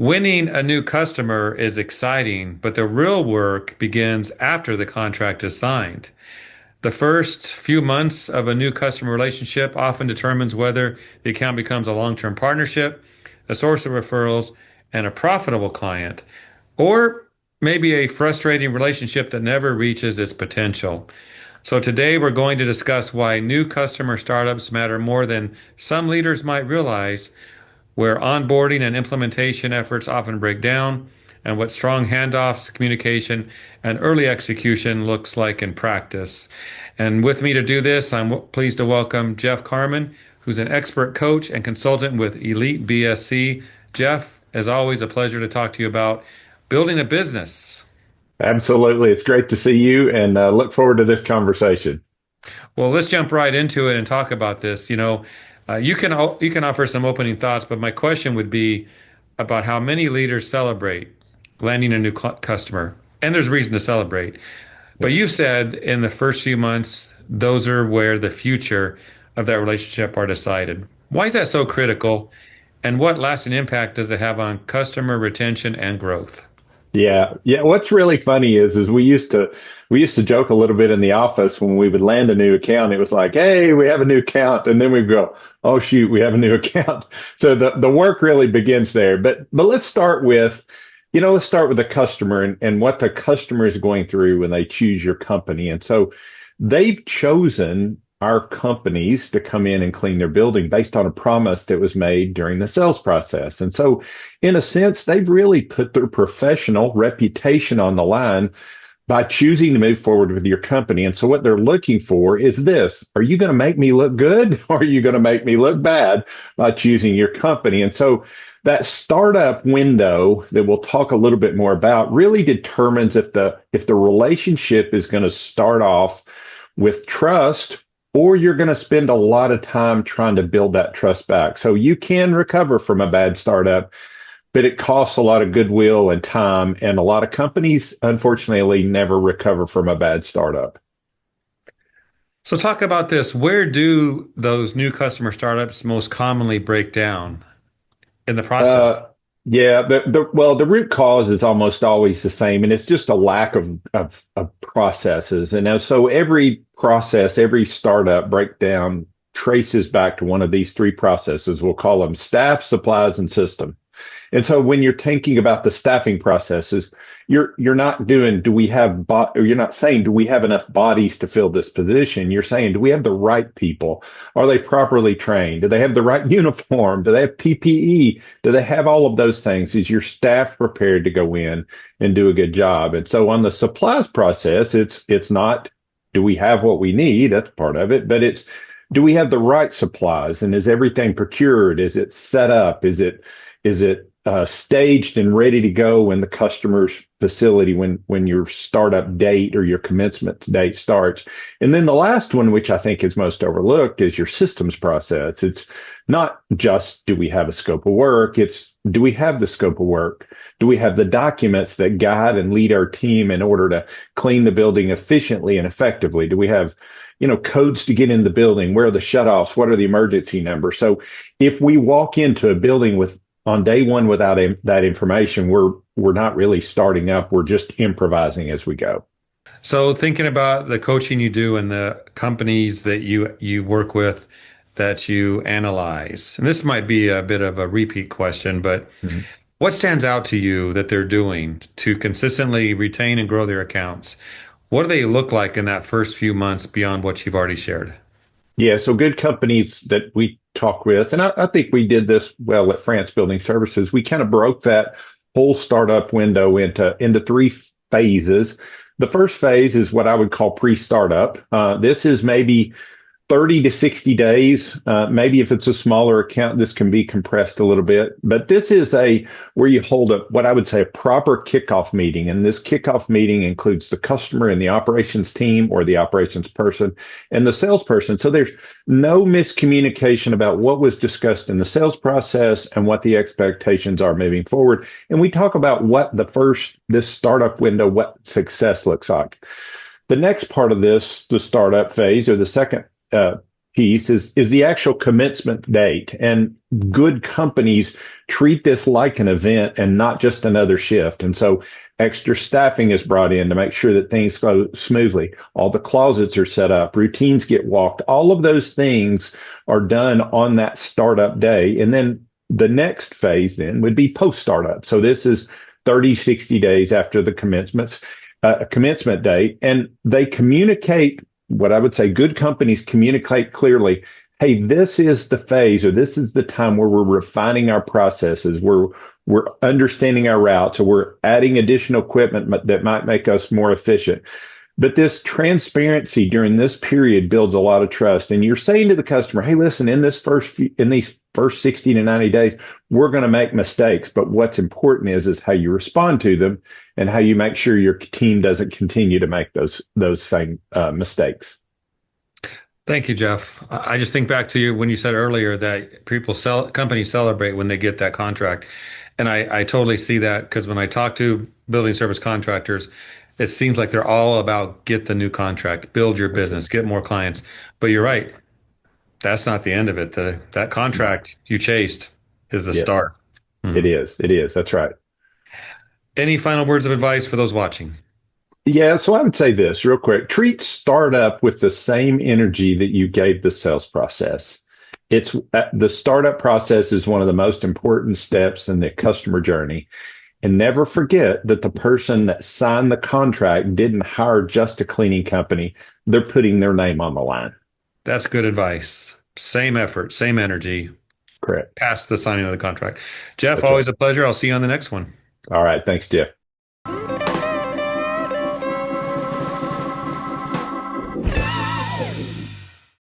Winning a new customer is exciting, but the real work begins after the contract is signed. The first few months of a new customer relationship often determines whether the account becomes a long-term partnership, a source of referrals, and a profitable client, or maybe a frustrating relationship that never reaches its potential. So today we're going to discuss why new customer startups matter more than some leaders might realize, where onboarding and implementation efforts often break down, and what strong handoffs, communication, and early execution looks like in practice. And with me to do this, I'm pleased to welcome Jeff Carmen, who's an expert coach and consultant with Elite BSC. Jeff, as always, a pleasure to talk to you about building a business. Absolutely. It's great to see you and look forward to this conversation. Well, let's jump right into it and talk about this. You can offer some opening thoughts, but my question would be about how many leaders celebrate landing a new customer, and there's reason to celebrate. But Yeah. you've said in the first few months, those are where the future of that relationship are decided. Why is that so critical, and what lasting impact does it have on customer retention and growth? Yeah. Yeah. What's really funny is we used to joke a little bit in the office when we would land a new account. It was like, hey, we have a new account. And then we'd go, oh shoot, we have a new account. So the work really begins there. But let's start with the customer and what the customer is going through when they choose your company. And so they've chosen our companies to come in and clean their building based on a promise that was made during the sales process. And so, in a sense, they've really put their professional reputation on the line by choosing to move forward with your company. And so, what they're looking for is this: are you going to make me look good, or are you going to make me look bad by choosing your company? And so, that startup window that we'll talk a little bit more about really determines if the relationship is going to start off with trust, or you're going to spend a lot of time trying to build that trust back. So you can recover from a bad startup, but it costs a lot of goodwill and time. And a lot of companies, unfortunately, never recover from a bad startup. So, talk about this. Where do those new customer startups most commonly break down in the process? Uh, yeah, the root cause is almost always the same, and it's just a lack of processes. So every process, every startup breakdown traces back to one of these three processes. We'll call them staff, supplies, and system. And so when you're thinking about the staffing processes, you're not doing, do we have or you're not saying, do we have enough bodies to fill this position? You're saying, do we have the right people? Are they properly trained? Do they have the right uniform? Do they have PPE? Do they have all of those things? Is your staff prepared to go in and do a good job? And so on the supplies process, it's not, do we have what we need? That's part of it, but it's, do we have the right supplies? And is everything procured? Is it set up? Is it staged and ready to go when the customer's facility, when your startup date or your commencement date starts? And then the last one, which I think is most overlooked, is your systems process. It's not just, do we have a scope of work? It's, do we have the scope of work? Do we have the documents that guide and lead our team in order to clean the building efficiently and effectively? Do we have codes to get in the building? Where are the shutoffs? What are the emergency numbers? So if we walk into a building with on day one without that information, we're not really starting up. We're just improvising as we go. So, thinking about the coaching you do and the companies that you work with that you analyze, and this might be a bit of a repeat question, but Mhm. what stands out to you that they're doing to consistently retain and grow their accounts? What do they look like in that first few months beyond what you've already shared? Yeah, so good companies that we talk with, and I think we did this well at France Building Services. We kind of broke that whole startup window into three phases. The first phase is what I would call pre-startup. This is maybe 30 to 60 days. Maybe if it's a smaller account, this can be compressed a little bit, but this is where you hold what I would say a proper kickoff meeting. And this kickoff meeting includes the customer and the operations team, or the operations person, and the salesperson. So there's no miscommunication about what was discussed in the sales process and what the expectations are moving forward. And we talk about what this startup window, what success looks like. The next part of this, the startup phase, or the second piece is the actual commencement date. And good companies treat this like an event and not just another shift. And so extra staffing is brought in to make sure that things go smoothly. All the closets are set up, routines get walked. All of those things are done on that startup day. And then the next phase then would be post startup. So this is 30, 60 days after the commencement date. And they communicate what I would say good companies communicate clearly. Hey, this is the phase or this is the time where we're refining our processes. We're understanding our routes or we're adding additional equipment that might make us more efficient. But this transparency during this period builds a lot of trust. And you're saying to the customer, hey, listen, in these first 60 to 90 days, we're going to make mistakes. But what's important is how you respond to them and how you make sure your team doesn't continue to make those same mistakes. Thank you, Jeff. I just think back to you when you said earlier that companies celebrate when they get that contract. And I totally see that because when I talk to building service contractors, it seems like they're all about get the new contract, build your business, get more clients. But you're right. That's not the end of it. That contract you chased is the Yeah, start. it Mhm. is. It is. That's right. Any final words of advice for those watching? Yeah, so I would say this real quick. Treat startup with the same energy that you gave the sales process. It's the startup process is one of the most important steps in the customer journey. And never forget that the person that signed the contract didn't hire just a cleaning company. They're putting their name on the line. That's good advice. Same effort, same energy, Correct. past the signing of the contract. Jeff, That's right. always a pleasure. I'll see you on the next one. All right. Thanks, Jeff.